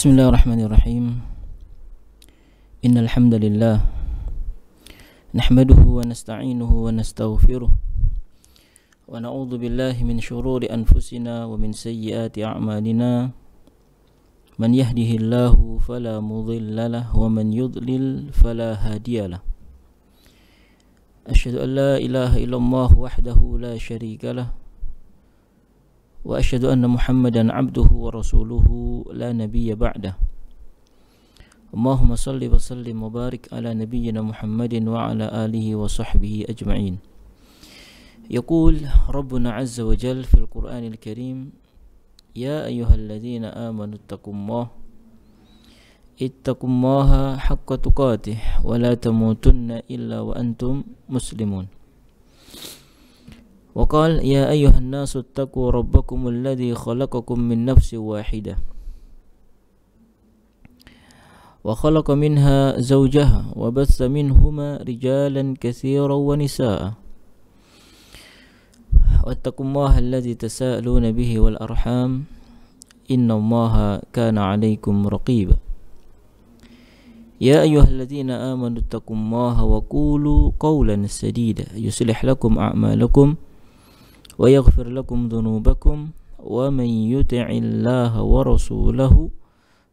Bismillahirrahmanirrahim. Innal hamdalillah nahmaduhu wa nasta'inuhu wa nastaghfiruh wa na'udzu billahi min shururi anfusina wa min sayyiati a'malina. Man yahdihillahu fala mudilla lahu wa man yudlil fala hadiyalah. Asyhadu an la ilaha illallah wahdahu la syarika lah wa asyhadu anna Muhammadan abduhu wa rasuluhu la nabiyya ba'dah. Allahumma salli wa sallim wa barik ala nabiyyina Muhammadin wa ala alihi wa sahbihi ajma'in. Yaqul Rabbuna azza wa jalla fil Qur'anil Karim, ya ayyuhalladzina amanu ittaqullaha haqqa tuqatih wa la tamutunna illa wa antum muslimun. وقال يا أيها الناس اتقوا ربكم الذي خلقكم من نفس واحدة وخلق منها زوجها وبث منهما رجالا كثيرا ونساء واتقوا الله الذي تساءلون به والأرحام إن الله كان عليكم رقيبا. يا أيها الذين آمنوا اتقوا الله وقولوا قولا سديدا يصلح لكم أعمالكم ويغفر لكم ذنوبكم ومن يطع الله ورسوله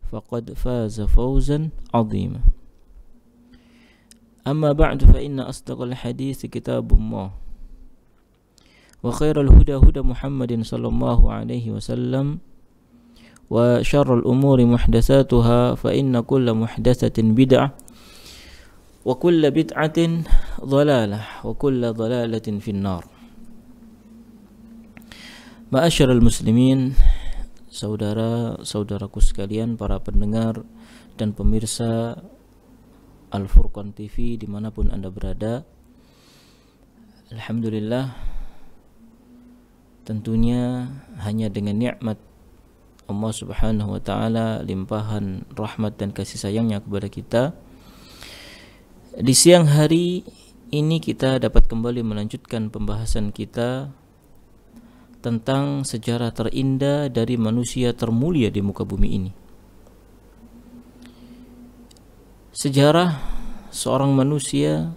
فقد فاز فوزا عظيما. أما بعد فإن أصدق الحديث كتاب الله وخير الهدى هدى محمد صلى الله عليه وسلم وشر الأمور محدثاتها فإن كل محدثة بدعة وكل بدعة ضلالة وكل ضلالة في النار. Ma'asyiral muslimin, saudara-saudaraku sekalian, para pendengar dan pemirsa Al-Furqan TV dimanapun Anda berada. Alhamdulillah, tentunya hanya dengan nikmat Allah subhanahu wa ta'ala, limpahan rahmat dan kasih sayangnya kepada kita, di siang hari ini kita dapat kembali melanjutkan pembahasan kita tentang sejarah terindah dari manusia termulia di muka bumi ini. Sejarah seorang manusia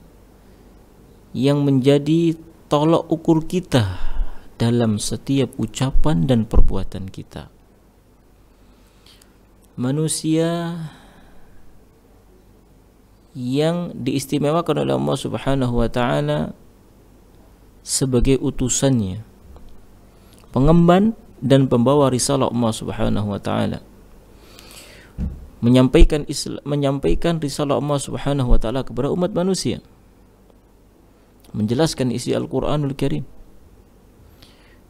yang menjadi tolok ukur kita dalam setiap ucapan dan perbuatan kita. Manusia yang diistimewakan oleh Allah Subhanahu wa ta'ala sebagai utusannya, pengemban dan pembawa risalah Allah Subhanahu wa ta'ala, menyampaikan risalah Allah Subhanahu wa ta'ala kepada umat manusia, menjelaskan isi Al-Qur'anul Karim.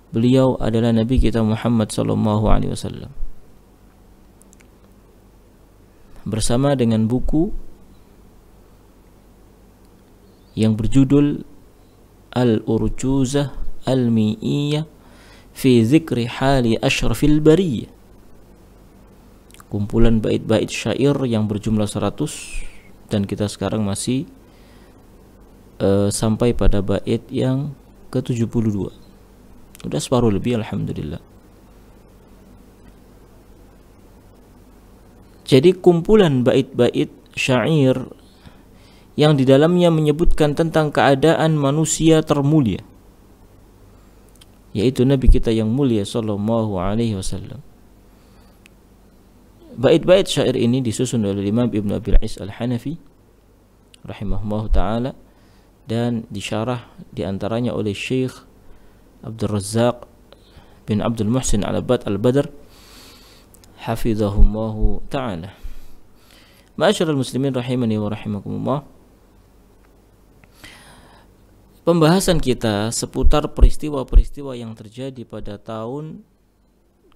Beliau adalah Nabi kita Muhammad sallallahu alaihi wasallam, bersama dengan buku yang berjudul Al-Urjuzah Al-Mi'iyah fi dzikri hali asyrafil bariyah, kumpulan bait-bait syair yang berjumlah 100, dan kita sekarang masih sampai pada bait yang ke-72. Udah separuh lebih, alhamdulillah. Jadi kumpulan bait-bait syair yang di dalamnya menyebutkan tentang keadaan manusia termulia, yaitu Nabi kita yang mulia sallallahu alaihi wasallam. Bait-bait syair ini disusun oleh Imam Ibn Abil Is Al-Hanafi rahimahullah ta'ala, dan disyarah diantaranya oleh Syekh Abdul Razzaq bin Abdul Muhsin Al-Abbad Al-Badr hafizahullah ta'ala. Ma'asyiral muslimin rahimani wa rahimakumullah, pembahasan kita seputar peristiwa-peristiwa yang terjadi pada tahun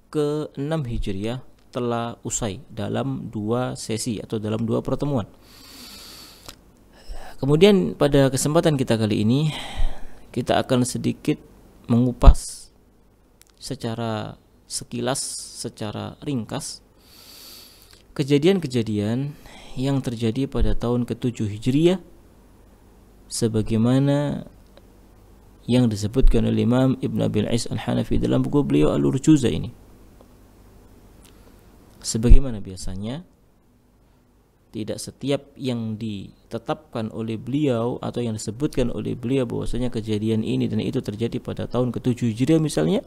ke-6 Hijriah telah usai dalam 2 sesi atau dalam 2 pertemuan. Kemudian pada kesempatan kita kali ini, kita akan sedikit mengupas secara sekilas, secara ringkas, kejadian-kejadian yang terjadi pada tahun ke-7 Hijriah sebagaimana yang disebutkan oleh Imam Ibn Abil Is Al-Hanafi dalam buku beliau Al-Urjuzah ini. sebagaimana biasanya tidak setiap yang ditetapkan oleh beliau atau yang disebutkan oleh beliau bahwasanya kejadian ini dan itu terjadi pada tahun ke-7 Hijriah misalnya,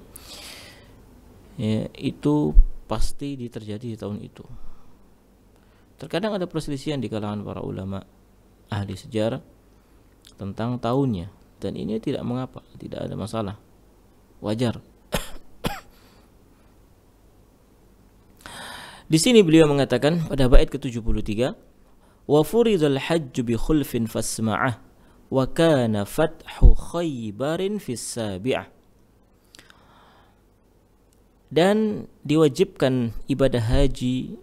ya, itu pasti terjadi di tahun itu. Terkadang ada perselisihan di kalangan para ulama ahli sejarah tentang tahunnya, dan ini tidak mengapa, tidak ada masalah, wajar. Di sini beliau mengatakan pada bait ke-73, wa furidul hajj bi khulfin fasma'ah wa kana fathu Khaybarin fis sabi'ah. Dan diwajibkan ibadah haji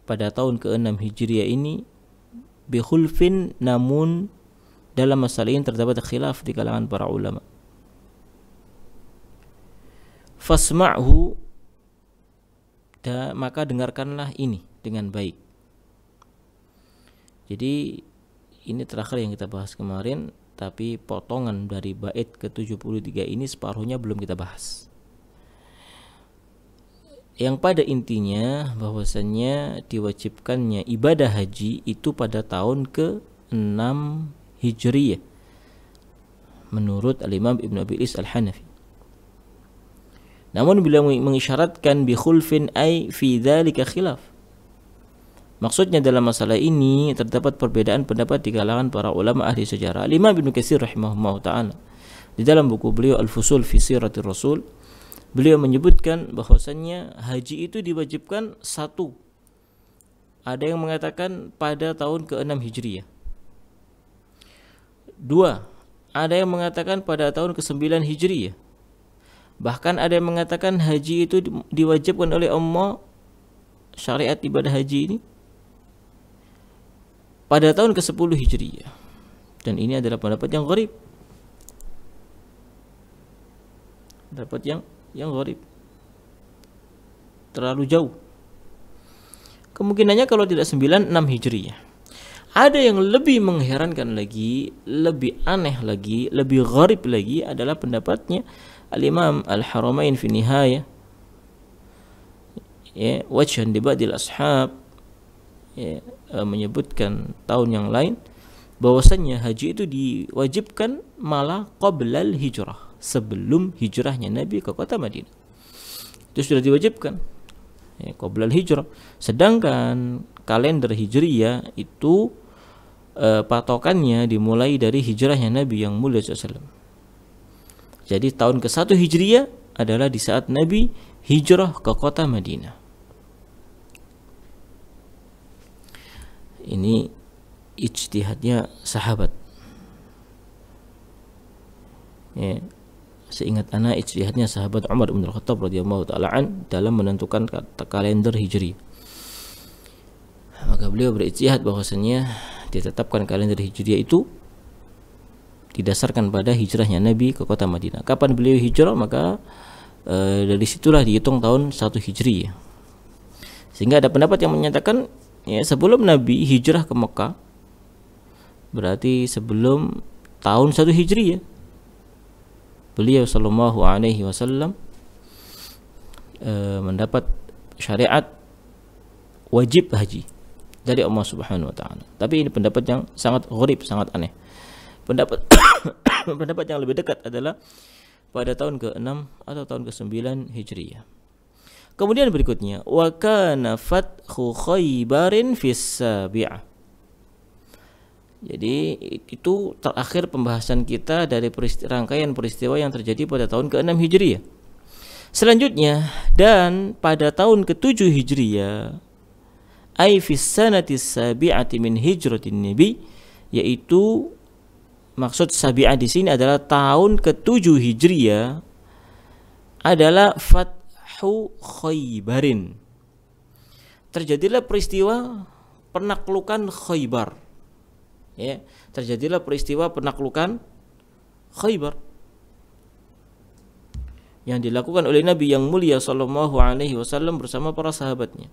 pada tahun ke-6 Hijriah ini bi khulfin, namun dalam masalah ini terdapat khilaf di kalangan para ulama. Fasma'hu, maka dengarkanlah ini dengan baik. Jadi ini terakhir yang kita bahas kemarin, tapi potongan dari bait ke-73 ini separuhnya belum kita bahas. Yang pada intinya bahwasannya diwajibkannya ibadah haji itu pada tahun ke-6 Hijriyah menurut Al-Imam Ibn Abi Is Al-Hanafi. Namun bila mengisyaratkan bi khulfin ay fi dzalika khilaf, maksudnya dalam masalah ini terdapat perbedaan pendapat di kalangan para ulama ahli sejarah. Al-Imam Ibnu Katsir rahimahullah taala di dalam buku beliau Al-Fusul fi Siratir Rasul, beliau menyebutkan bahwasannya haji itu diwajibkan satu, ada yang mengatakan pada tahun ke-6 Hijriah. Dua, ada yang mengatakan pada tahun ke-9 Hijriah. Bahkan ada yang mengatakan haji itu diwajibkan oleh Allah, syariat ibadah haji ini, pada tahun ke-10 Hijriah. Dan ini adalah pendapat yang gharib. Pendapat yang gharib. Terlalu jauh. Kemungkinannya kalau tidak 9, 6 Hijriah. Ada yang lebih mengherankan lagi, lebih aneh lagi, lebih gharib lagi adalah pendapatnya Al-Imam Al-Haramain fi Nihayah, ya, wajhan dibadil ashab, ya, menyebutkan tahun yang lain bahwasannya haji itu diwajibkan malah qablal hijrah, sebelum hijrahnya Nabi ke kota Madinah. Itu sudah diwajibkan, ya, qablal hijrah. Sedangkan kalender Hijriyah itu patokannya dimulai dari hijrahnya Nabi yang mulia SAW. Jadi tahun ke-1 Hijriyah adalah di saat Nabi hijrah ke kota Madinah. Ini ijtihadnya sahabat. Ya, seingat ana ijtihadnya sahabat Umar bin Khattab radhiyallahu taala an dalam menentukan kalender Hijri. Maka beliau berijtihad bahwasanya ditetapkan kalender Hijriah itu didasarkan pada hijrahnya Nabi ke kota Madinah. Kapan beliau hijrah, maka dari situlah dihitung tahun 1 Hijriah. Sehingga ada pendapat yang menyatakan, ya, sebelum Nabi hijrah ke Mekah, berarti sebelum tahun 1 Hijriah, beliau sallallahu alaihi wasallam mendapat syariat wajib haji dari Allah Subhanahu wa taala. Tapi ini pendapat yang sangat gharib, sangat aneh. Pendapat yang lebih dekat adalah pada tahun ke-6 atau tahun ke-9 Hijriyah. Kemudian berikutnya, wa kana fathu Khaybarin fis sabi'ah. Jadi itu terakhir pembahasan kita dari rangkaian peristiwa yang terjadi pada tahun ke-6 Hijriyah. Selanjutnya, dan pada tahun ke-7 Hijriyah, ay fis sanatis sabi'ati min hijratin nabi, yaitu maksud sabi'ah di sini adalah tahun ke-7 Hijriyah adalah fathu Khaybarin. Terjadilah peristiwa penaklukan Khaybar. Ya, terjadilah peristiwa penaklukan Khaybar yang dilakukan oleh Nabi yang mulia sallallahu alaihi wasallam bersama para sahabatnya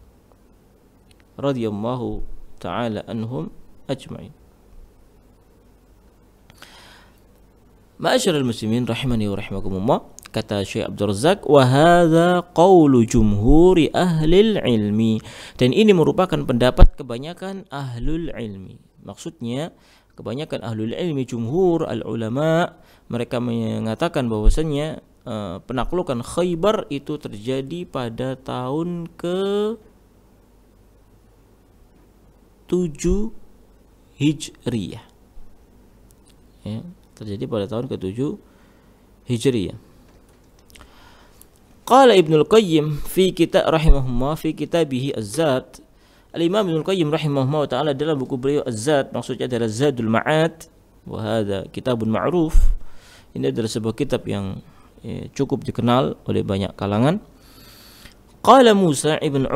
radhiyallahu taala anhum ajma'in. Ma'asyiral muslimin rahimani wa rahimakumullah. Kata Syekh Abdul Razak, wa hadza qaulu jumhuri ahlil ilmi, dan ini merupakan pendapat kebanyakan ahlul ilmi. Maksudnya kebanyakan ahlul ilmi, jumhur al ulama, mereka mengatakan bahwasanya penaklukan Khaybar itu terjadi pada tahun ke-7 Hijriyah. Ya, terjadi pada tahun ke-7 Hijriyah. Qala Ibnul Qayyim fi kitab rahimahullah fi kitabihi Az-Zad. Al-Imam Ibnul Qayyim rahimahullah taala dalam buku beliau Az-Zad, maksudnya adalah Zadul Ma'ad, wa hadza kitabun ma'ruf. Ini adalah sebuah kitab yang cukup dikenal oleh banyak kalangan. Qala Musa ibn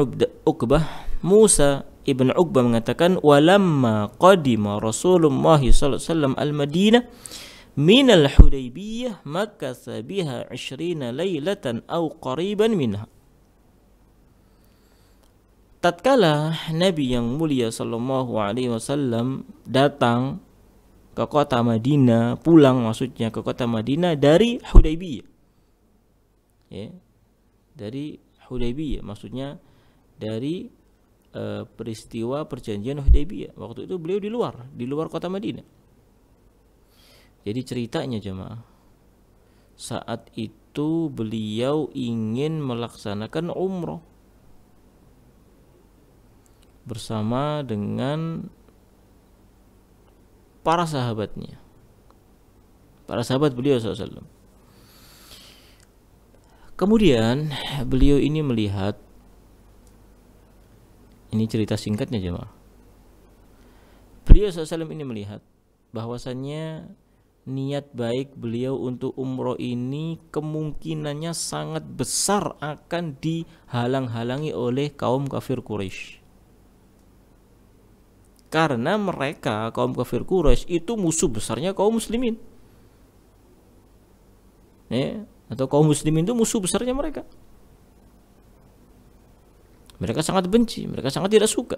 Uqbah, Musa ibn Uqbah mengatakan, walamma qadima Rasulullah sallallahu alaihi wasallam al-Madinah minal Hudaybiyah makatha biha 20 lailatan aw qariban minha. Tatkala Nabi yang mulia sallallahu alaihi wasallam datang ke kota Madinah, pulang maksudnya ke kota Madinah dari Hudaybiyah. Ya, dari Hudaybiyah maksudnya dari peristiwa perjanjian Hudaybiyah. Waktu itu beliau di luar kota Madinah. Jadi ceritanya jemaah, saat itu beliau ingin melaksanakan umroh bersama dengan para sahabatnya, para sahabat beliau SAW. Kemudian beliau ini melihat, ini cerita singkatnya jemaah, beliau SAW ini melihat bahwasannya niat baik beliau untuk umroh ini kemungkinannya sangat besar akan dihalang-halangi oleh kaum kafir Quraisy. Karena mereka, kaum kafir Quraisy itu musuh besarnya kaum muslimin. Atau kaum muslimin itu musuh besarnya mereka. Mereka sangat benci, mereka sangat tidak suka.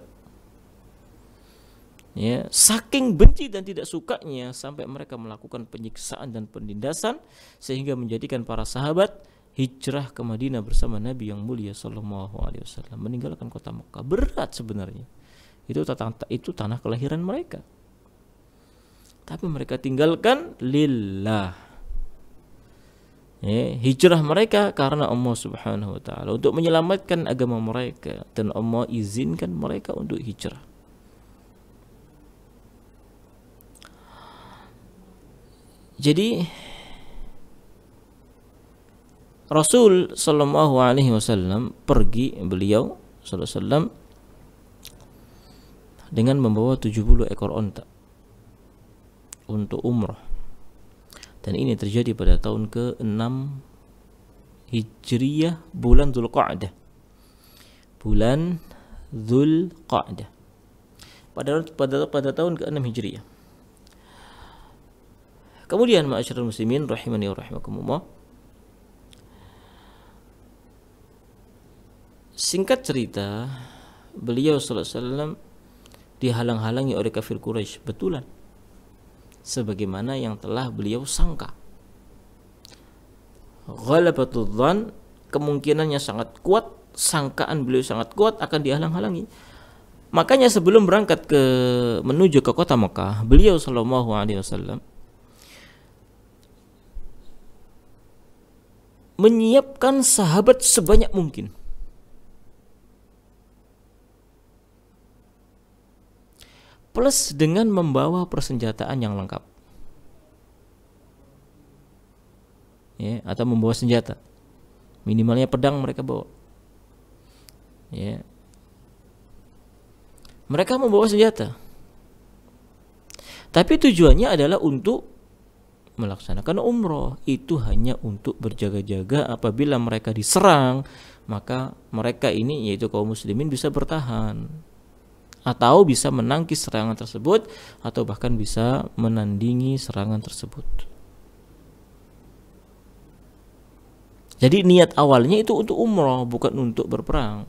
Ya, saking benci dan tidak sukanya sampai mereka melakukan penyiksaan dan penindasan sehingga menjadikan para sahabat hijrah ke Madinah bersama Nabi yang mulia sallallahu alaihi wasallam, meninggalkan kota Mekah. Berat sebenarnya. Itu tanah kelahiran mereka. Tapi mereka tinggalkan lillah. Ya, hijrah mereka karena Allah Subhanahu wa taala untuk menyelamatkan agama mereka, dan Allah izinkan mereka untuk hijrah. Jadi Rasul sallallahu alaihi wasallam pergi, beliau sallallahu alaihi wasallam dengan membawa 70 ekor onta untuk umrah. Dan ini terjadi pada tahun ke-6 Hijriyah, bulan Dzulqa'dah. Bulan Dzulqa'dah. Pada tahun ke-6 Hijriyah. Kemudian ma'asyiral muslimin rahimani wa rahimakumullah, singkat cerita, beliau sallallahu alaihi wasallam dihalang-halangi oleh kafir Quraisy betulan, sebagaimana yang telah beliau sangka. Ghalabatul dzan, kemungkinannya sangat kuat, sangkaan beliau sangat kuat akan dihalang-halangi. Makanya sebelum berangkat menuju ke kota Mekah, beliau sallallahu alaihi wasallam menyiapkan sahabat sebanyak mungkin. Plus dengan membawa persenjataan yang lengkap. Ya, atau membawa senjata. Minimalnya pedang mereka bawa. Ya. Mereka membawa senjata. Tapi tujuannya adalah untuk melaksanakan umroh. Itu hanya untuk berjaga-jaga apabila mereka diserang, maka mereka ini, yaitu kaum muslimin, bisa bertahan atau bisa menangkis serangan tersebut, atau bahkan bisa menandingi serangan tersebut. Jadi niat awalnya itu untuk umroh, bukan untuk berperang.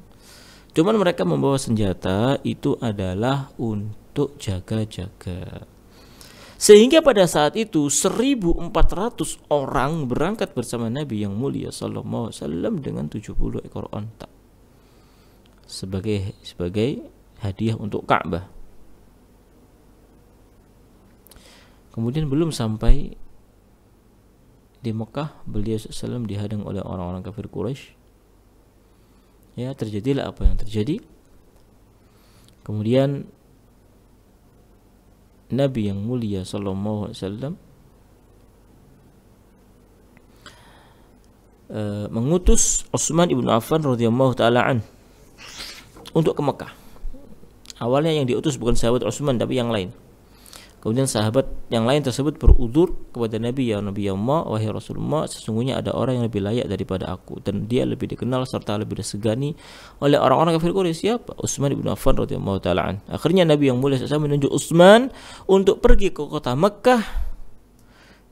Cuman mereka membawa senjata itu adalah untuk jaga-jaga. Sehingga pada saat itu 1.400 orang berangkat bersama Nabi yang mulia sallallahu alaihi wasallam dengan 70 ekor onta sebagai hadiah untuk Ka'bah. Kemudian belum sampai di Mekah, beliau SAW dihadang oleh orang-orang kafir Quraisy. Ya, terjadilah apa yang terjadi. Kemudian Nabi yang mulia sallallahu alaihi wasallam mengutus Utsman ibn Affan radhiyallahu taala an untuk ke Mekah. Awalnya yang diutus bukan sahabat Utsman tapi yang lain. Kemudian sahabat yang lain tersebut berudzur kepada Nabi, ya Nabi Allah, wahai Rasulullah, sesungguhnya ada orang yang lebih layak daripada aku dan dia lebih dikenal serta lebih disegani oleh orang-orang kafir Quraisy. Siapa? Utsman ibn Affan radhiyallahu taala an. Akhirnya Nabi yang mulia SAW menunjuk Utsman untuk pergi ke kota Mekah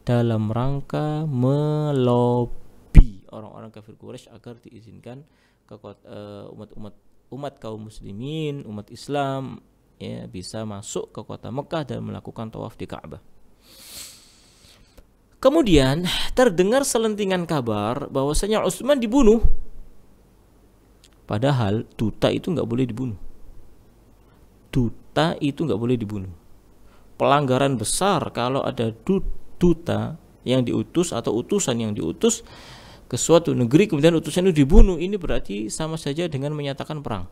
dalam rangka melobi orang-orang kafir Quraisy agar diizinkan ke umat kaum muslimin, umat Islam, ya, bisa masuk ke kota Mekah dan melakukan tawaf di Ka'bah. Kemudian terdengar selentingan kabar bahwasanya Utsman dibunuh. Padahal duta itu nggak boleh dibunuh. Duta itu nggak boleh dibunuh. Pelanggaran besar kalau ada duta yang diutus atau utusan yang diutus ke suatu negeri kemudian utusan itu dibunuh, ini berarti sama saja dengan menyatakan perang.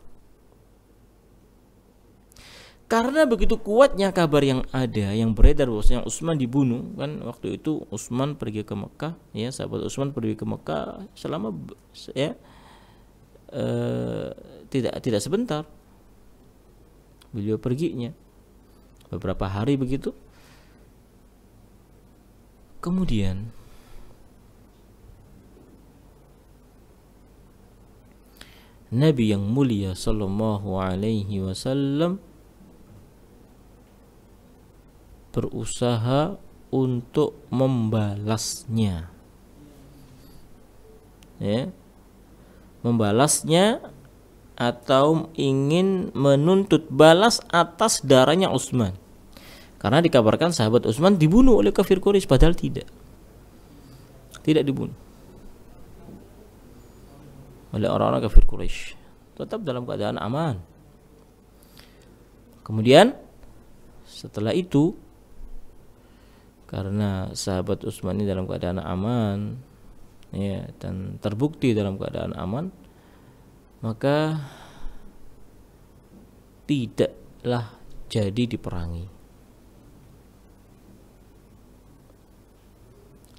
Karena begitu kuatnya kabar yang ada, yang beredar bahwasanya Utsman dibunuh, kan waktu itu Utsman pergi ke Mekah, ya, sahabat Utsman pergi ke Mekah selama ya tidak sebentar. Beliau perginya beberapa hari begitu. Kemudian Nabi yang mulia sallallahu alaihi wasallam berusaha untuk membalasnya, ya, membalasnya atau ingin menuntut balas atas darahnya Utsman, karena dikabarkan sahabat Utsman dibunuh oleh kafir Quraisy, padahal tidak dibunuh oleh orang-orang kafir Quraisy, tetap dalam keadaan aman. Kemudian setelah itu, karena sahabat Utsman ini dalam keadaan aman, ya, dan terbukti dalam keadaan aman, maka tidaklah jadi diperangi.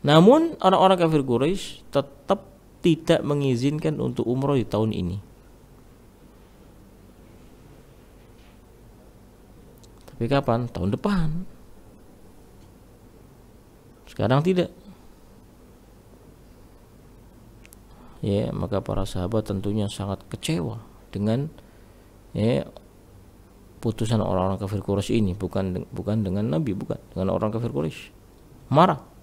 Namun orang-orang kafir Quraisy tetap tidak mengizinkan untuk umroh di tahun ini. Tapi kapan? Tahun depan. Sekarang tidak. Ya, maka para sahabat tentunya sangat kecewa dengan, ya, putusan orang-orang kafir Quraisy ini, bukan dengan Nabi, bukan dengan orang kafir Quraisy. Marah.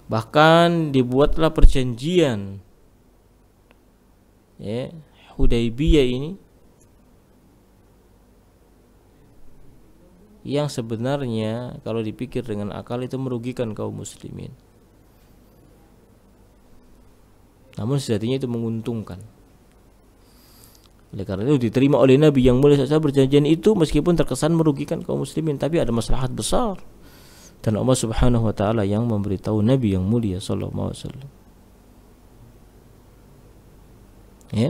Bahkan dibuatlah perjanjian, ya, Hudaybiyah ini, yang sebenarnya kalau dipikir dengan akal itu merugikan kaum muslimin. Namun sejatinya itu menguntungkan. Oleh karena itu diterima oleh Nabi yang mulia SAW perjanjian itu, meskipun terkesan merugikan kaum muslimin, tapi ada maslahat besar. Dan Allah Subhanahu wa taala yang memberitahu Nabi yang mulia sallallahu alaihi wasallam. Ya.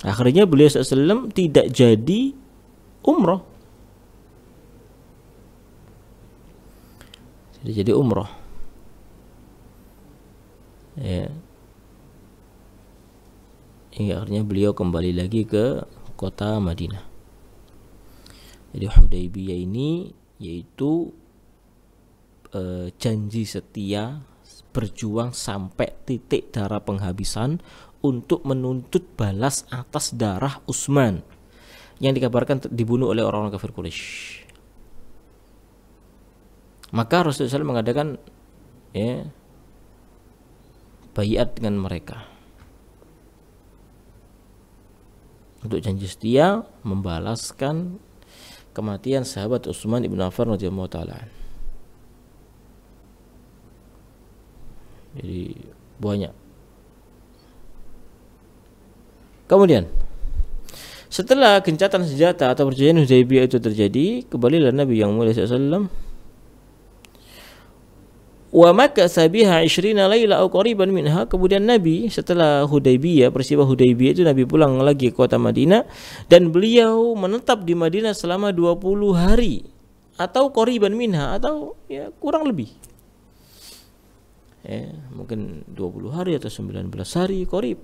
Akhirnya beliau SAW tidak jadi umroh. Tidak jadi umroh. Ya. Hingga akhirnya beliau kembali lagi ke kota Madinah. Jadi Hudaybiyah ini yaitu janji setia berjuang sampai titik darah penghabisan untuk menuntut balas atas darah Utsman yang dikabarkan dibunuh oleh orang-orang kafir Quraisy. Maka Rasulullah SAW mengadakan, ya, baiat dengan mereka. untuk janji setia membalaskan kematian sahabat Utsman ibn Affan radhiyallahu taala. Jadi banyak. Kemudian setelah gencatan senjata atau perjanjian Hudaybiyah itu terjadi, kembalilah Nabi yang mulia SAW. Wa makatha biha 20 laila aw qariban minha. Kemudian Nabi setelah Hudaybiyah, peristiwa Hudaybiyah itu, Nabi pulang lagi ke kota Madinah dan beliau menetap di Madinah selama 20 hari atau qariban minha, atau ya kurang lebih. Ya, mungkin 20 hari atau 19 hari qarib,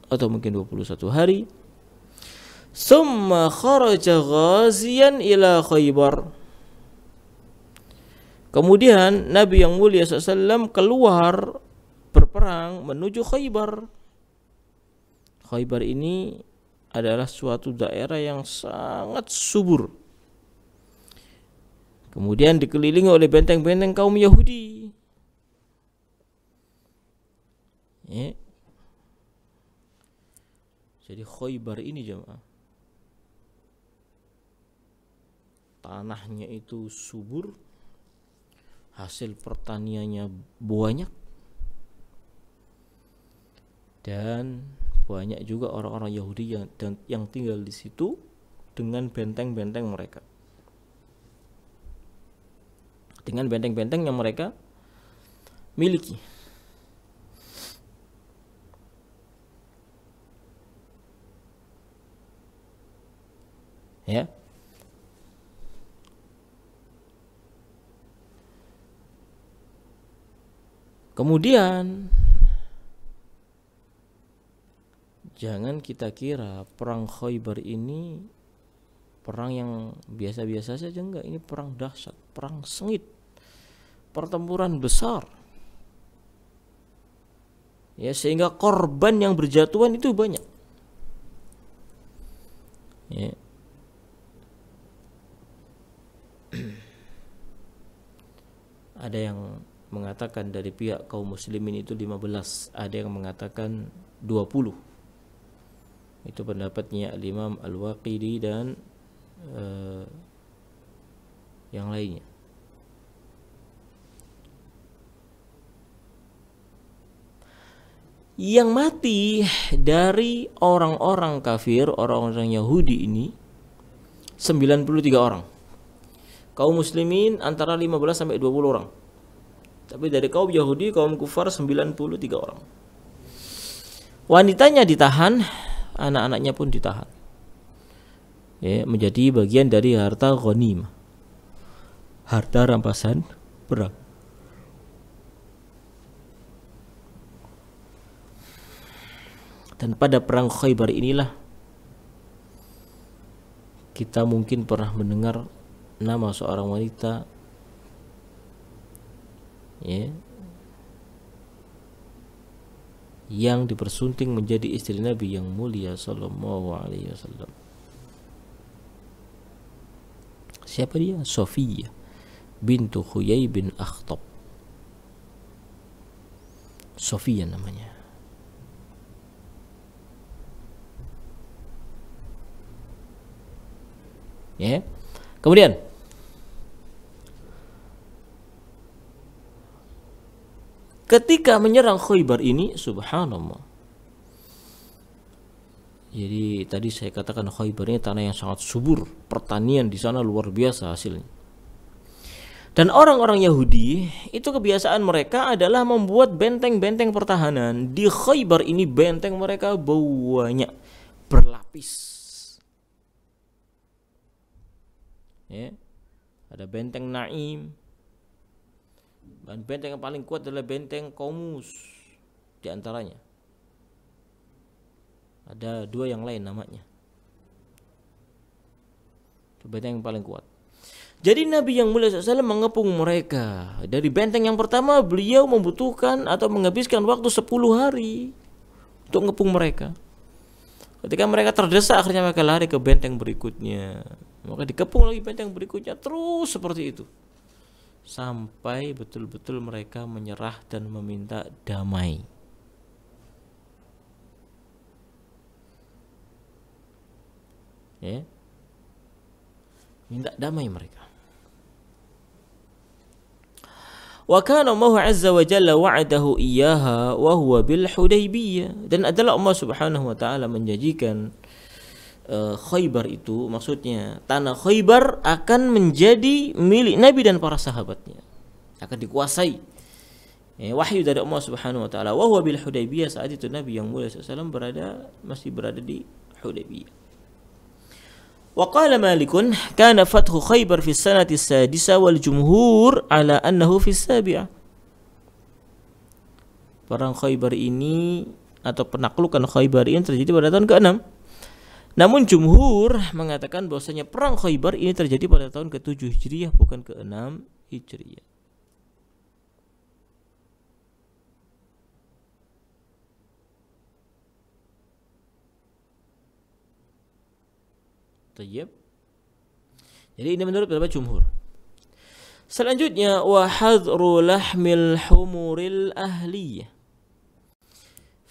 atau mungkin 21 hari. Summa kharaja ghaziyan ila Khaybar. Kemudian Nabi yang mulia SAW keluar berperang menuju Khaybar. Khaybar ini adalah suatu daerah yang sangat subur, kemudian dikelilingi oleh benteng-benteng kaum Yahudi. Ya. Jadi Khaybar ini jemaah, tanahnya itu subur, hasil pertaniannya banyak, dan banyak juga orang-orang Yahudi yang tinggal di situ dengan benteng-benteng mereka, dengan benteng-benteng yang mereka miliki. Ya. Kemudian jangan kita kira perang Khaybar ini perang yang biasa-biasa saja, enggak. Ini perang dahsyat, perang sengit, pertempuran besar. Ya, sehingga korban yang berjatuhan itu banyak. Ya. Ada yang mengatakan dari pihak kaum muslimin itu 15, ada yang mengatakan 20. Itu pendapatnya Al-Imam Al-Waqidi dan yang lainnya. Yang mati dari orang-orang kafir, orang-orang Yahudi ini 93 orang. Kaum muslimin antara 15 sampai 20 orang. Tapi dari kaum Yahudi, kaum kufar 93 orang. Wanitanya ditahan, anak-anaknya pun ditahan. Ya, menjadi bagian dari harta ghanimah, harta rampasan perang. Dan pada perang Khaybar inilah kita mungkin pernah mendengar nama seorang wanita, ya, yang dipersunting menjadi istri Nabi yang mulia sallallahu alaihi wasallam. Siapa dia? Sofiyah bintu Huyai bin Akhtab. Sofiyah namanya. Ya. Kemudian ketika menyerang Khaybar ini, subhanallah. Jadi tadi saya katakan Khaybar ini tanah yang sangat subur, pertanian di sana luar biasa hasilnya. Dan orang-orang Yahudi itu kebiasaan mereka adalah membuat benteng-benteng pertahanan. Di Khaybar ini benteng mereka banyak, berlapis. Ya. Ada benteng Naim. Dan benteng yang paling kuat adalah benteng Qamus di antaranya. Ada dua yang lain namanya. Itu benteng yang paling kuat. Jadi Nabi yang mulia SAW mengepung mereka. Dari benteng yang pertama beliau membutuhkan atau menghabiskan waktu 10 hari untuk mengepung mereka. Ketika mereka terdesak, akhirnya mereka lari ke benteng berikutnya. Maka dikepung lagi benteng berikutnya, terus seperti itu. Sampai betul-betul mereka menyerah dan meminta damai. Ya. Minta damai mereka. Wa kana Allah azza wa jalla wa'adahu iyyaha wa huwa bil Hudaybiyah, dan adalah Allah Subhanahu wa taala menjanjikan Khaybar itu, maksudnya tanah Khaybar akan menjadi milik Nabi dan para sahabatnya, akan dikuasai. Wahyu dari Allah Subhanahu wa taala. Wa huwa bil Hudaybiyah, saat itu Nabi yang mulia sallallahu masih berada di Hudaybiyah. Wa qala Malikun kana fathu Khaybar fi sanati sadisa wal jumhur ala annahu fi sabi'ah. Perang Khaybar ini atau penaklukan Khaybar ini terjadi pada tahun ke-6. Namun jumhur mengatakan bahwasanya perang Khaybar ini terjadi pada tahun ke-7 Hijriah, bukan ke-6 Hijriah. Tayyib. Jadi ini menurut pendapat jumhur. Selanjutnya wa hadru lahmil humuril ahliyah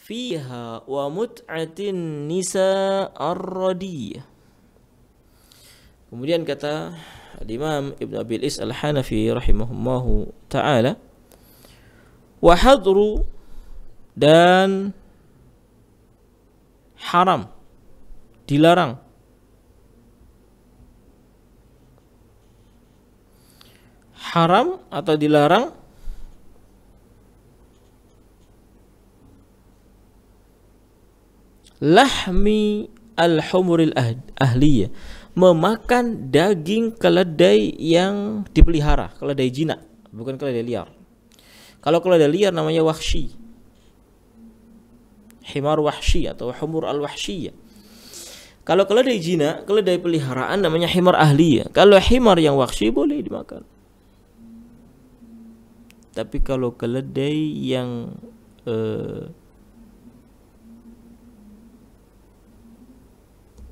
fiha wa mut'atin nisa ar-radiyah. Kemudian kata Imam Ibn Abil Is Al-Hanafi rahimahullahu ta'ala, wa hadru, dan haram, dilarang, haram atau dilarang lahmi al-humuril ahliyah, memakan daging keledai yang dipelihara, keledai jinak, bukan keledai liar. Kalau keledai liar namanya wahsyi, himar wahsyi atau humur al-wahsyiyah. Kalau keledai jinak, keledai peliharaan namanya himar ahliyah. Kalau himar yang wahsyi boleh dimakan. Tapi kalau keledai yang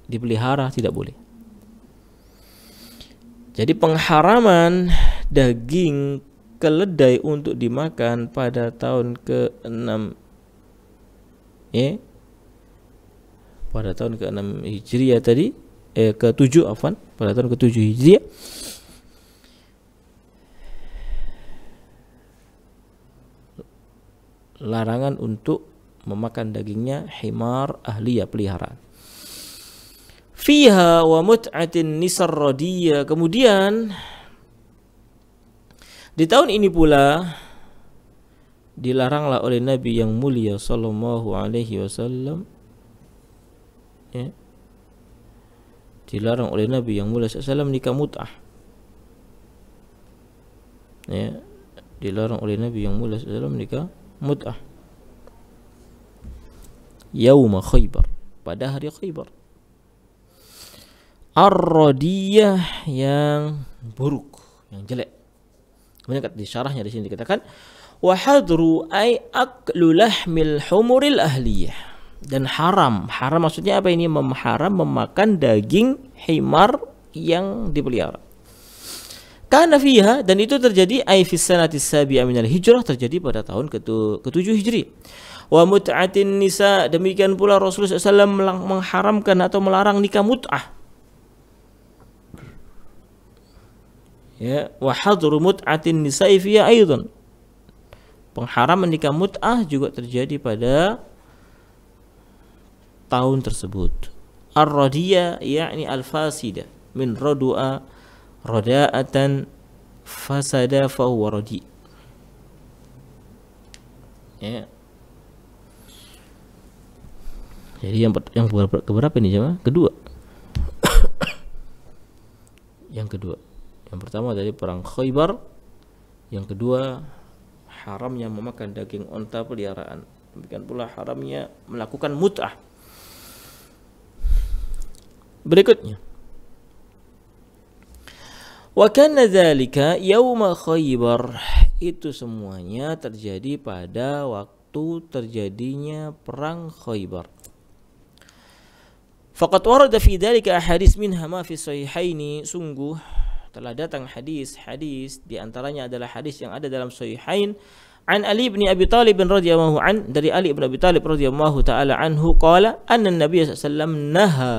dipelihara tidak boleh. Jadi pengharaman daging keledai untuk dimakan pada tahun ke-6 pada tahun ke-6 Hijriah tadi, ke-7 afwan, pada tahun ke-7 Hijriah, larangan untuk memakan dagingnya himar ahliyah, peliharaan. Fiha wa mut'atin nisar radiyah. Kemudian di tahun ini pula dilaranglah oleh Nabi yang mulia sallallahu alaihi wasallam, dilarang oleh Nabi yang mulia sallallahu alaihi wasallam nikah mut'ah. Dilarang oleh Nabi yang mulia sallallahu alaihi wasallam nikah mut'ah yauma Khaybar, pada hari Khaybar. Ar-radiyah, yang buruk, yang jelek. Kemudian di syarahnya di sini dikatakan wa hadru ay aklu lahmil humuril ahliyah, dan haram maksudnya apa ini? Haram memakan daging himar yang dipelihara. Kana fiha, dan itu terjadi ay fi sanati sabi'ah minal hijrah, terjadi pada tahun ke-7 Hijri. Wa mut'atin nisa, demikian pula Rasulullah SAW mengharamkan atau melarang nikah mut'ah. Wa hadru mut'atin nisa'i fiha aidan, pengharaman nikah mut'ah juga terjadi pada tahun tersebut. Ar-radiyah yakni al-fasida min radu'a rada'atan fasada fa huwa radi. Jadi yang keberapa ini jemaah? Kedua. Yang kedua. Yang pertama dari perang Khaybar, yang kedua haramnya memakan daging unta peliharaan. Demikian pula haramnya melakukan mut'ah. Berikutnya, wa kana dzalika yauma Khaybar, itu semuanya terjadi pada waktu terjadinya perang Khaybar. Faqad warada fi dzalika ahadits minha ma fi sahihaini, sungguh telah datang hadis-hadis, di antaranya adalah hadis yang ada dalam Sahihain an Ali bin Abi Thalib radhiyallahu an, dari Ali bin Abi Thalib radhiyallahu taala anhu qala anna Nabiy sallallahu alaihi wasallam naha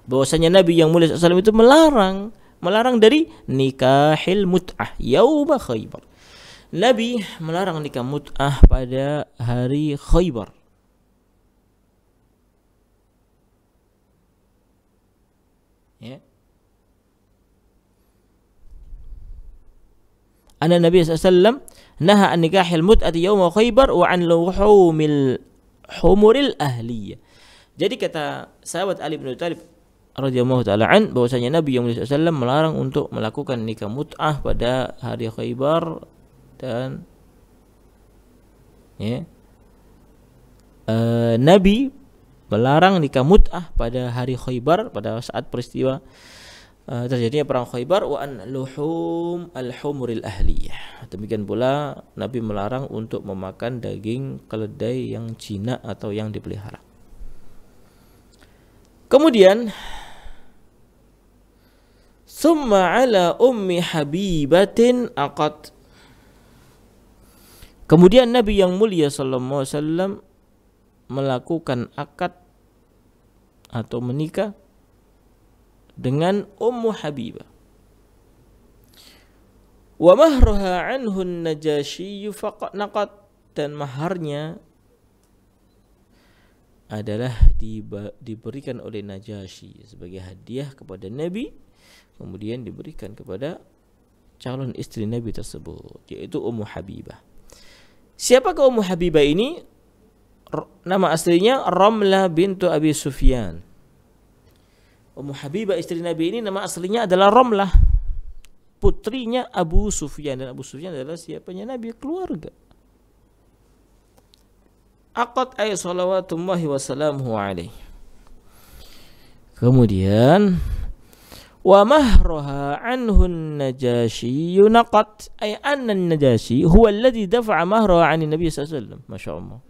bahwasanya Nabi yang mulia SAW itu melarang dari nikahil mut'ah yauma Khaybar. Nabi melarang nikah mut'ah pada hari Khaybar. Ya. Anna Nabi SAW naha an nikahil mut'ati yauma Khaybar wa an luhumil humuril ahliyah. Jadi kata sahabat Ali bin Abi Thalib radhiyallahu taala an, bahwasanya Nabi yang mulia SAW melarang untuk melakukan nikah mut'ah pada hari Khaybar, dan ya, Nabi melarang nikah mut'ah pada hari Khaybar pada saat peristiwa terjadinya perang Khaybar, wa an luhum al-humuril ahliyah. Demikian pula Nabi melarang untuk memakan daging keledai yang jinak atau yang dipelihara. Kemudian summa ala ummi habibatin aqad. Kemudian Nabi yang mulia sallallahu alaihi wasallam melakukan akad atau menikah dengan Ummu Habibah. Wa mahruha anhu an-Najasyi faqad naqad, dan maharnya adalah diberikan oleh Najasyi sebagai hadiah kepada Nabi, kemudian diberikan kepada calon istri Nabi tersebut, yaitu Ummu Habibah. Siapakah Ummu Habibah ini? Nama aslinya Ramlah bintu Abi Sufyan. Ummu Habibah istri Nabi ini nama aslinya adalah Ramlah, putrinya Abu Sufyan, dan Abu Sufyan adalah siapanya Nabi, keluarga. Aqad ay salawatullahi wassalamuhu alaihi. Kemudian wa mahruha anhu an-Najasyi naqat, ay anna an-Najasyi huwa alladhi dafa'a mahruha 'an an-nabi sallallahu alaihi wasallam. Masyaallah.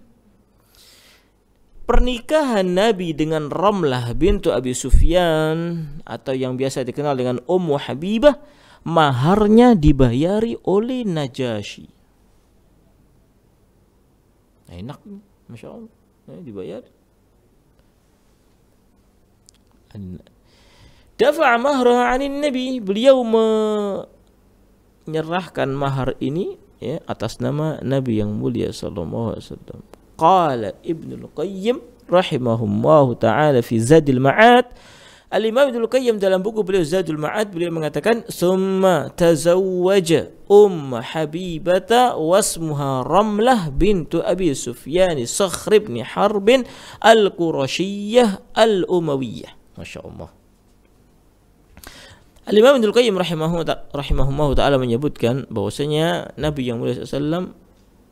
Pernikahan Nabi dengan Ramlah bintu Abi Sufyan atau yang biasa dikenal dengan Ummu Habibah, maharnya dibayari oleh Najasyi. Enak, Masya Allah, dibayar. Dafa'a mahraha 'anil Nabi, beliau menyerahkan mahar ini ya atas nama Nabi yang mulia sallallahu alaihi wasallam. Qala Ibnul Qayyim rahimahullahu ta'ala fi Zadul Ma'ad. Al-Imam Ibnul Qayyim dalam buku beliau Zadul Ma'ad, beliau mengatakan summa tazawwaja Habibata wasmuha Ramlah bintu Abi Sufyan Sakhr ibn Harb al-Qurasyiyah al-Umayyah. Masya Allah. Al-Imam Ibnul Qayyim rahimahullahu ta'ala menyebutkan bahwasanya Nabi yang mulia SAW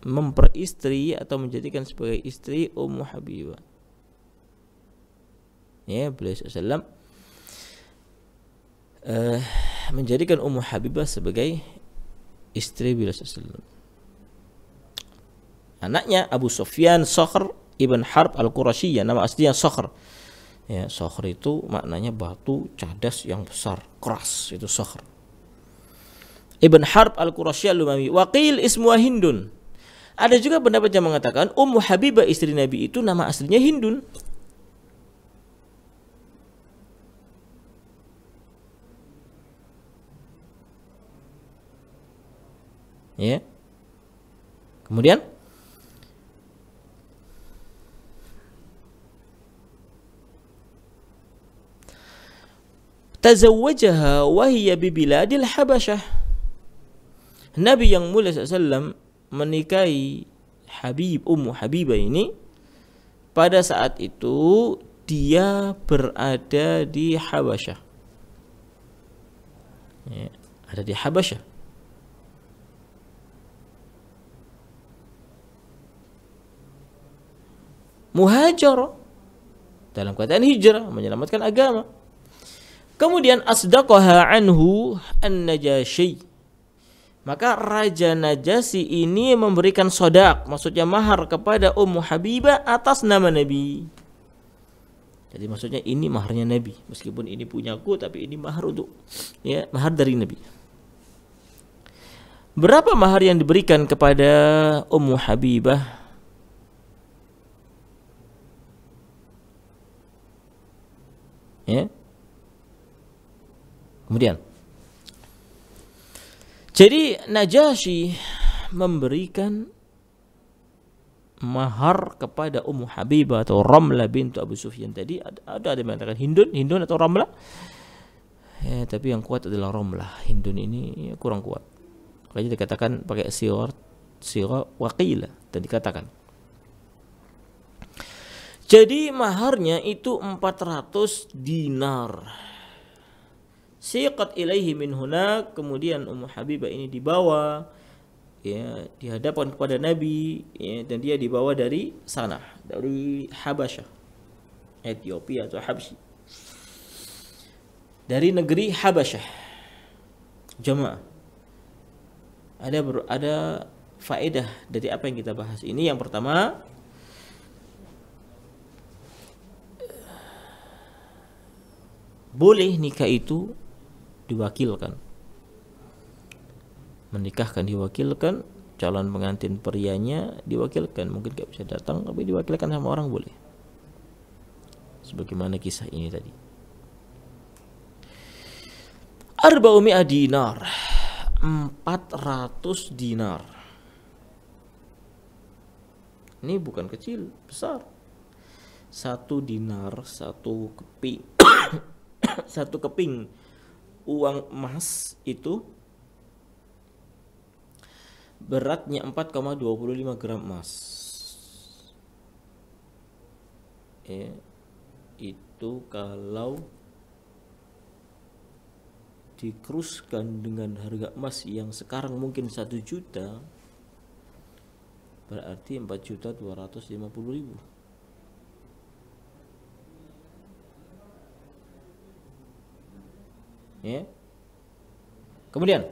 memperistri atau menjadikan sebagai istri Ummu Habibah. Ya, beliau SAW menjadikan Ummu Habibah sebagai istri beliau SAW. Anaknya Abu Sufyan Sakhr ibn Harb al-Qurasyiyah, nama aslinya Sakhr. Ya, Sakhr itu maknanya batu cadas yang besar, keras, itu Sakhr. Ibn Harb al-Qurasyiyah al-Umawi. Waqil ismuha Hindun. Ada juga pendapat yang mengatakan Ummu Habibah istri Nabi itu nama aslinya Hindun. Ya. Kemudian tazawwajaha wa hiya bi biladil Habasyah. Nabi yang mulia sallallahu menikahi Ummu Habibah ini pada saat itu dia berada di Habasyah. Ya, ada di Habasyah. Muhajir, dalam keadaan hijrah, menyelamatkan agama. Kemudian asdaqaha anhu an-Najasyi. Maka Raja Najasyi ini memberikan sodak, maksudnya mahar kepada Ummu Habibah atas nama Nabi. Jadi maksudnya ini maharnya Nabi, meskipun ini punyaku tapi ini mahar untuk ya mahar dari Nabi. Berapa mahar yang diberikan kepada Ummu Habibah? Ya. Kemudian, jadi Najasyi memberikan mahar kepada Ummu Habibah atau Ramlah bintu Abu Sufyan tadi. Ada yang mengatakan Hindun atau Ramlah. Ya, tapi yang kuat adalah Ramlah. Hindun ini kurang kuat. Makanya dikatakan pakai sirah waqilah dan dikatakan. Jadi maharnya itu 400 dinar. Siqat ilaihi min hunak, kemudian Ummu Habibah ini dibawa, ya, dihadapkan kepada Nabi, ya, dan dia dibawa dari sana, dari Habasyah, Ethiopia atau Habsyi, dari negeri Habasyah. Jamaah, ada faedah dari apa yang kita bahas ini. Yang pertama, boleh nikah itu diwakilkan, menikahkan diwakilkan, calon pengantin prianya diwakilkan, mungkin gak bisa datang tapi diwakilkan sama orang boleh, sebagaimana kisah ini tadi. 400 dinar, 400 dinar. Ini bukan kecil, besar. 1 dinar, 1 keping satu keping uang emas itu beratnya 4,25 gram emas. Ya, itu kalau dikeruskan dengan harga emas yang sekarang mungkin 1 juta, berarti 4.250.000. Ya. Kemudian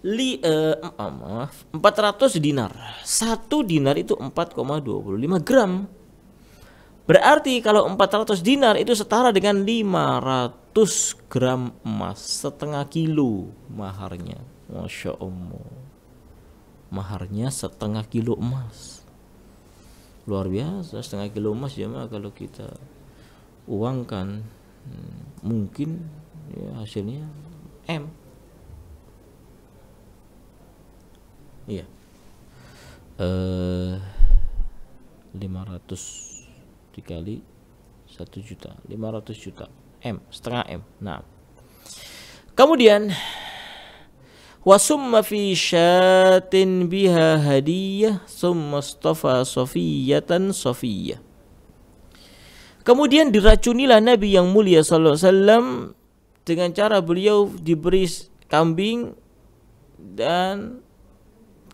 400 dinar. 1 dinar itu 4,25 gram. Berarti kalau 400 dinar itu setara dengan 500 gram emas, setengah kilo maharnya. Masya Allah, maharnya setengah kilo emas. Luar biasa, setengah kilo emas ya, kalau kita uangkan mungkin ya hasilnya M. Iya. 500 dikali 1 juta, 500 juta M, setengah M. Nah, kemudian wasumma fi syatin biha hadiyah summa istafa safiyatan safiyah. Kemudian diracunilah Nabi yang mulia sallallahu alaihi wasallam dengan cara beliau diberi kambing, dan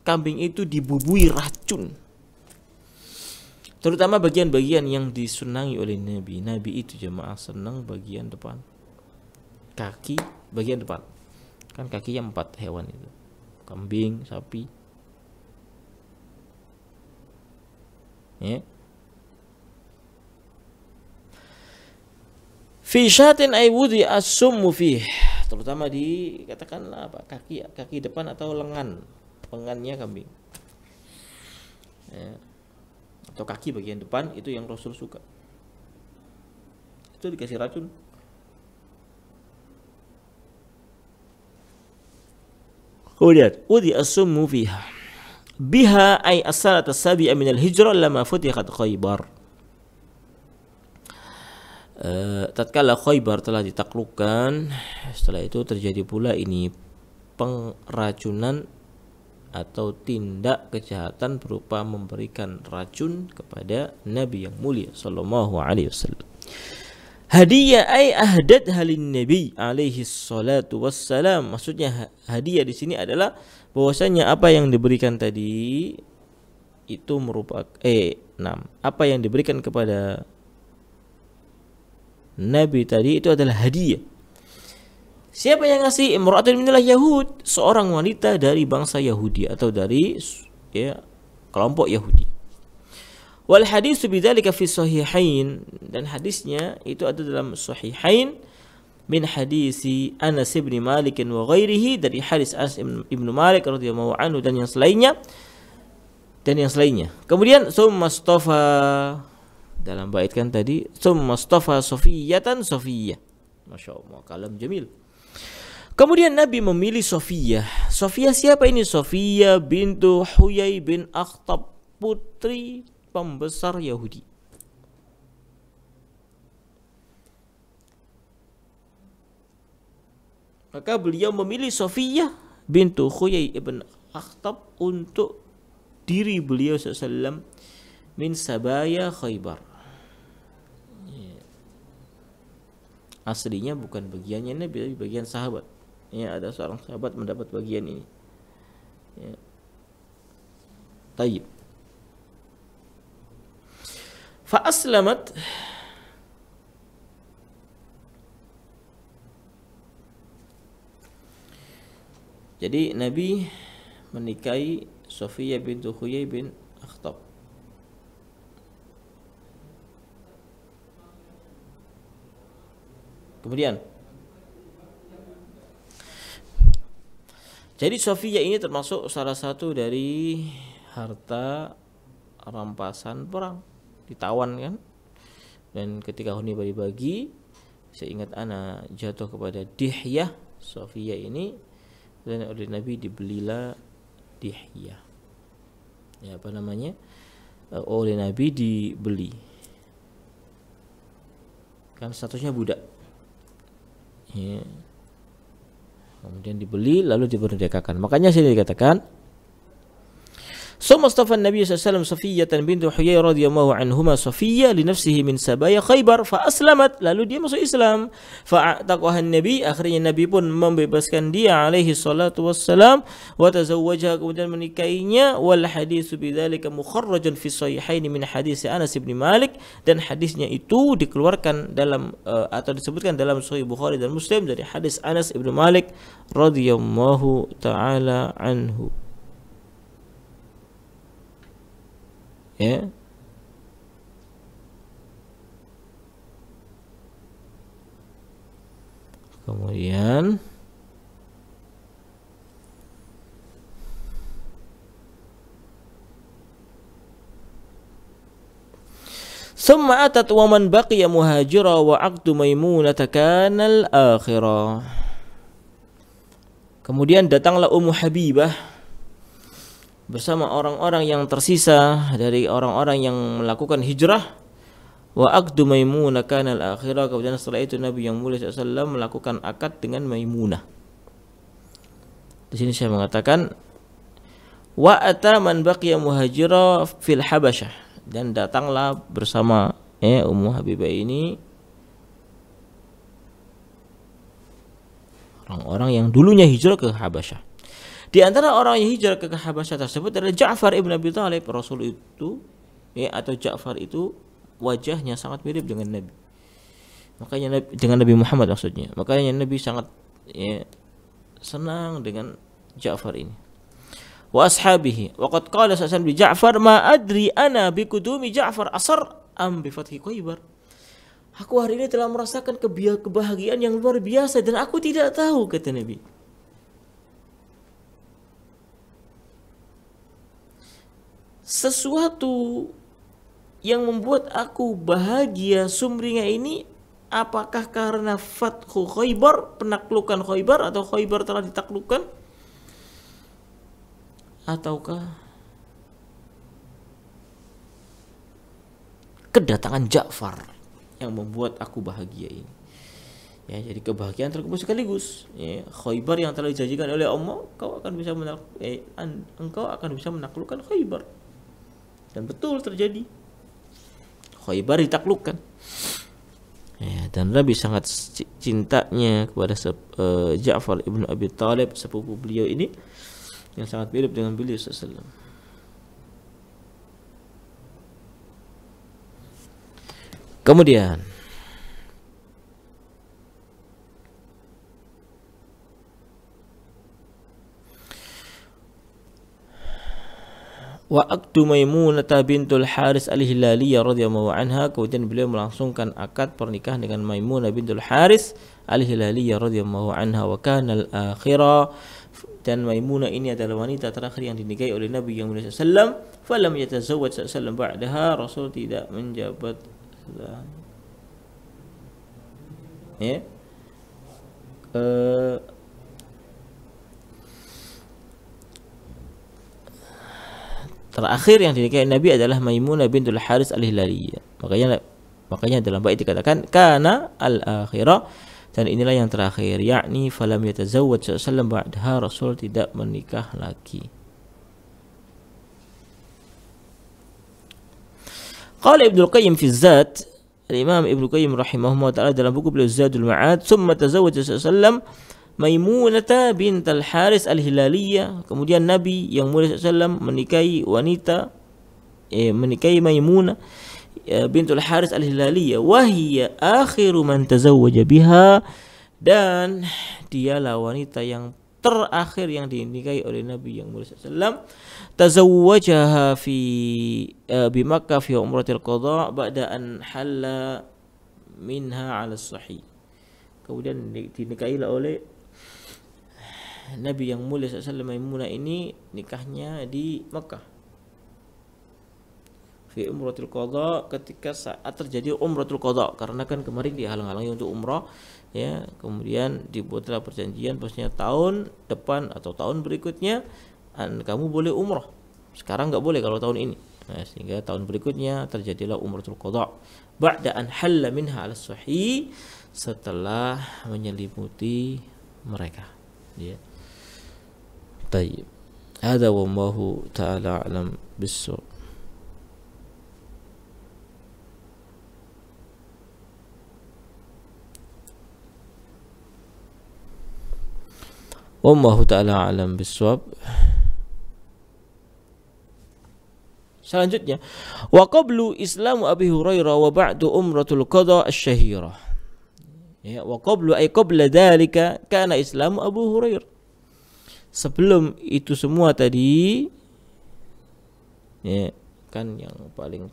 kambing itu dibubui racun, terutama bagian-bagian yang disunangi oleh Nabi. Nabi itu jemaah senang bagian depan, kaki bagian depan. Kan kakinya 4 hewan itu, kambing, sapi, ya. Fi syatin ay wudi as-summu fih, terutama dikatakanlah apa, kaki depan atau lengannya kambing, ya. Atau kaki bagian depan itu yang Rasul suka, itu dikasih racun. Kemudian wudi as-summu fiha biha ay as-sanata as-sabi'a min al-hijrah lama futihat Khaybar. Tatkala Khaybar telah ditaklukkan, setelah itu terjadi pula ini pengracunan atau tindak kejahatan berupa memberikan racun kepada Nabi yang mulia sallallahu alaihi wasallam. Hadiah ay ahdat halin Nabi alaihi salatu wassalam. Maksudnya hadiah di sini adalah bahwasanya apa yang diberikan tadi itu merupakan apa yang diberikan kepada Nabi tadi itu adalah hadiah. Siapa yang ngasih? Imra'atun minal Yahud, seorang wanita dari bangsa Yahudi atau dari kelompok Yahudi. Wal hadis bidzalika fi sahihain, dan hadisnya itu ada dalam sahihain min hadisi Anas bin Malik wa ghairihi, dari hadis Anas bin Malik radhiyallahu anhu dan yang selainnya. Kemudian summa istafa, dalam bait kan tadi summa istafa safiyatan safiyah, Masya Allah, kalam jamil. Kemudian Nabi memilih Sofiyah. Sofiyah siapa ini? Sofiyah bintu Huyai bin Akhtab, putri pembesar Yahudi. Maka beliau memilih Sofiyah bintu Huyai bin Akhtab untuk diri beliau SAW min sabaya Khaybar. Aslinya bukan bagiannya Nabi, tapi bagian sahabat. Ya, ada seorang sahabat mendapat bagian ini. Ya. Tayyib. Fa aslamat, jadi Nabi menikahi Sofiyah bintu Huyai bin Akhtab. Kemudian, jadi Sofiyah ini termasuk salah satu dari harta rampasan perang, ditawan kan. Dan ketika Hunayf dibagi, saya ingat ana jatuh kepada Dihyah. Sofiyah ini dan oleh Nabi dibelilah Dihyah. Ya, apa namanya? Oleh Nabi dibeli. Kan statusnya budak. Ya. Kemudian dibeli lalu dimerdekakan. Makanya sini dikatakan Mustafa Nabi SAW Safiyah bintu Huyai radhiyallahu anhuma Safiyah li nafsihi min sabaya Khaybar fa aslamat, lalu dia masuk Islam. Fa a'taqaha Nabi, akhirnya Nabi pun membebaskan dia alaihi salatu wassalam, wa tazawwajaha, kemudian menikahinya. Wal haditsu bidzalika mukharrajun fi sahihain min hadis Anas bin Malik, dan hadisnya itu dikeluarkan dalam atau disebutkan dalam Sahih Bukhari dan Muslim dari hadis Anas bin Malik radhiyallahu taala anhu. Ya. Kemudian summa atat wa man baqiya muhajira wa aqdu Maimunah kanal akhirah. Kemudian datanglah Ummu Habibah bersama orang-orang yang tersisa dari orang-orang yang melakukan hijrah. Wa aqdu Maimunah kanal akhirah. Kemudian setelah itu Nabi yang mulia SAW melakukan akad dengan Maimunah. Di sini saya mengatakan wa ata man baqiya muhajira fil Habasyah, dan datanglah bersama Ummu Habibah ini orang-orang yang dulunya hijrah ke Habasyah. Di antara orang yang hijrah ke Habasyah tersebut adalah Ja'far ibn Abi Thalib. Rasul itu atau Ja'far itu wajahnya sangat mirip dengan Nabi. Makanya dengan Nabi Muhammad maksudnya. Makanya Nabi sangat senang dengan Ja'far ini. Wa ashabihi. Wa qad qala sallallahu alaihi Ja'far ma adri ana bi qudumi Ja'far asar am bi fathi Khaybar. Aku hari ini telah merasakan kebahagiaan yang luar biasa dan aku tidak tahu, kata Nabi. Sesuatu yang membuat aku bahagia sumringah ini, apakah karena Fathu Khaybar, penaklukan Khaybar, atau Khaybar telah ditaklukkan, ataukah kedatangan Ja'far yang membuat aku bahagia ini. Ya, jadi kebahagiaan terkumpul sekaligus. Ya, Khaybar yang telah dijanjikan oleh Allah, engkau akan bisa menaklukkan Khaybar. Dan betul terjadi. Khaybar ditaklukkan. Ya, dan Nabi sangat cintanya kepada Ja'far ibn Abi Thalib, sepupu beliau ini, yang sangat mirip dengan beliau sallallahu alaihi wasallam. Kemudian wa aqdu Maimunah bintul Haris al-Hilaliyah radhiyallahu anha, kemudian beliau melangsungkan akad pernikahan dengan Maimunah bintul Haris al-Hilaliyah radhiyallahu anha. Wa kana al-akhirah, dan Maimunah ini adalah wanita terakhir yang dinikahi oleh Nabi yang mulia sallallahu alaihi wasallam. Falam yatazawwaj sallallahu alaihi wasallam ba'daha, Rasul tidak menjabat terakhir yang dinikahi Nabi adalah Maimunah bintul Haris al-Hilaliyah. Makanya dalam bait dikatakan kana al-akhirah, dan inilah yang terakhir, yakni falam yatazawwaj sallallahu ba'daha, Rasul tidak menikah lagi. Qala Ibnu Qayyim fi Zat, Imam Ibnu Qayyim rahimahullah taala dalam buku beliau Zadul Ma'ad, "Tsumma tazawwaja sallallahu Maimunah bintul Haris al-Hilaliyah." Kemudian Nabi yang mulia sallallahu menikahi menikahi Maimunah bintul Haris al-Hilaliyah, wa hiya akhiru man tazawwaja biha, dan dialah wanita yang terakhir yang dinikahi oleh Nabi yang mulia sallallahu tazawwajaha bi Makkah fi umratil qada ba'da an halla minha 'ala sahih. Kemudian dinikahilah oleh Nabi yang mulia sallallahu Maimunah ini, nikahnya di Makkah fi umratul qada, ketika saat terjadi umratul qada, karena kan kemarin dihalang-halangi untuk umrah ya, kemudian dibuatlah perjanjian bahwasanya tahun depan atau tahun berikutnya kamu boleh umrah, sekarang nggak boleh kalau tahun ini. Nah, sehingga tahun berikutnya terjadilah umratul qada ba'da an halla minha 'ala sahih, setelah menyelimuti mereka ya. Tayyib, hadza wallahu ta'ala a'lam bis-shawab. Wallahu ta'ala a'lam bis-shawab. Selanjutnya, wa qablu islamu Abi Hurairah wa ba'du umratul qada asy-syahirah. Ya, wa qablu ay qabla dzalika kana islamu Abu Hurairah. Sebelum itu semua tadi ya, kan yang paling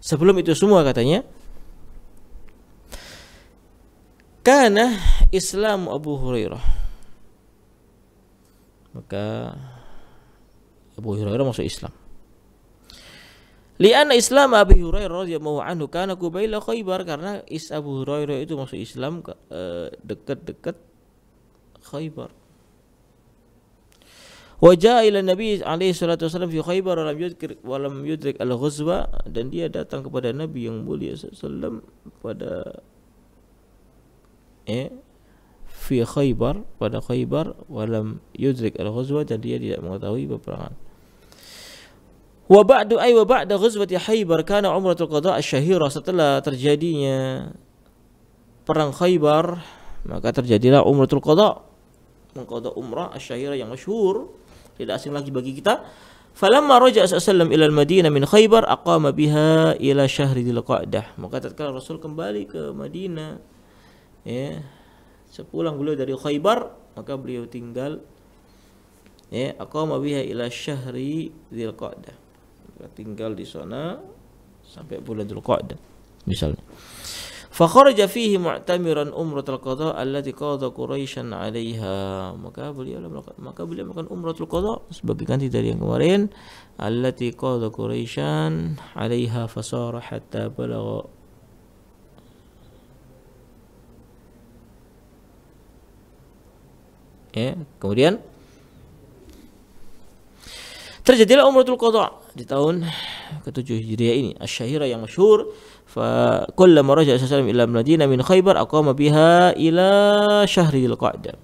sebelum itu semua katanya kana Islam Abu Hurairah, maka Abu Hurairah masuk Islam. Li'anna Islam Abi Hurairah radhiyallahu anhu kana qabaila Khaybar, karena Abu Hurairah itu masuk Islam dekat-dekat Khaybar. Wa jaa ila Nabi alaihi salatu wasallam fi Khaybar wa lam yudrik al-ghazwa, dan dia datang kepada Nabi yang mulia sallallahu pada fi Khaybar, pada Khaybar, walam yudrik al-ghazwa, dan dia tidak mengetahui peperangan. Wa ba'du ay wa ba'da ghazwati Khaybar kana umratul qada asy-syahira, setelah terjadinya perang Khaybar maka terjadilah umratul qada, mengqada umrah asy-syahira yang masyhur, tidak asing lagi bagi kita. Falamma raja'a sallallahu ila al-Madinah min Khaybar aqama biha ila syahri Dzulqa'dah, maka tatkala Rasul kembali ke Madinah ya, sepulang beliau dari Khaybar, maka beliau tinggal ya, aqama biha ila syahri Dzulqa'dah, tinggal di sana sampai bulan Dzulqa'dah misalnya. Fa kharaja fihi mu'tamiran umratul qada allati qada Quraisyan 'alaiha, maka beliau melakukan umratul qada sebagai ganti dari yang kemarin, allati qada Quraisyan 'alaiha fasara hatta balagha ya. Kemudian terjadilah umratul qada di tahun ke-7 Hijriah ini, asy-syahira yang masyhur. Fa kullama raja'a sallallahu ila Madinah min Khaybar aqama biha ila syahri Dzulqa'dah.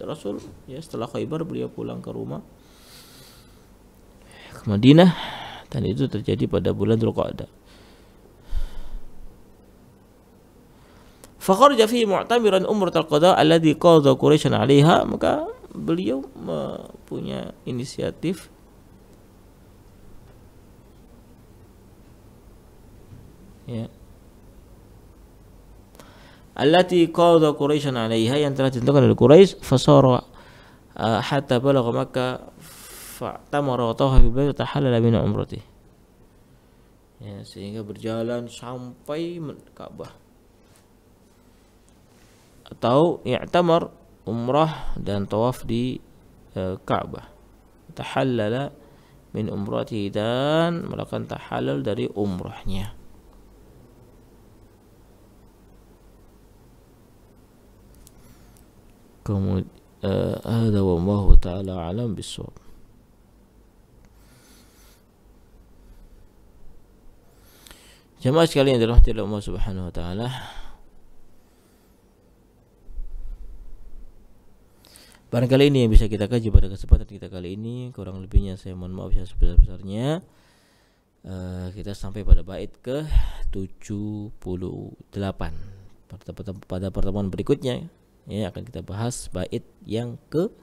Rasul ya, setelah Khaybar beliau pulang ke rumah ke Madinah, dan itu terjadi pada bulan Dzulqa'dah. Fa kharaja fi mu'tamiran umratul qada alladhi qada Quraisyan 'alaiha, maka beliau punya inisiatif ya, allati qada Quraisyan 'alaiha, yang telah ditentukan oleh Quraisy, fasara hatta balagha Makkah fa'tamara wa tawafa bil bait tahallala min umratihi ya, sehingga berjalan sampai Ka'bah, atau i'tamar umrah dan tawaf di Ka'bah, tahallala min umratihi, dan melakukan tahallul dari umrahnya. Kemudian hadza wallahu taala alam bissawab. Jamaah sekalian dirahmati Allah Subhanahu wa taala. Barangkali ini yang bisa kita kaji pada kesempatan kita kali ini. Kurang lebihnya saya mohon maaf ya sebesar-besarnya. Kita sampai pada bait ke 78. Pada pertemuan berikutnya ya akan kita bahas bait yang ke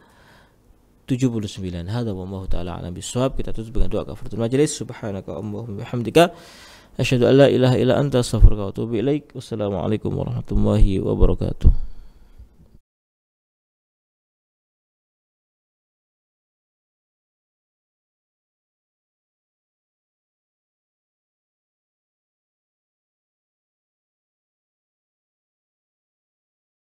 79. Hadza wallahu taala alam bissawab. Kita tutup dengan doa kafaratul majelis. Subhanaka Allahumma bihamdika asyhadu an la ilaha illa anta astaghfiruka wa atubu ilaik. Wassalamualaikum warahmatullahi wabarakatuh.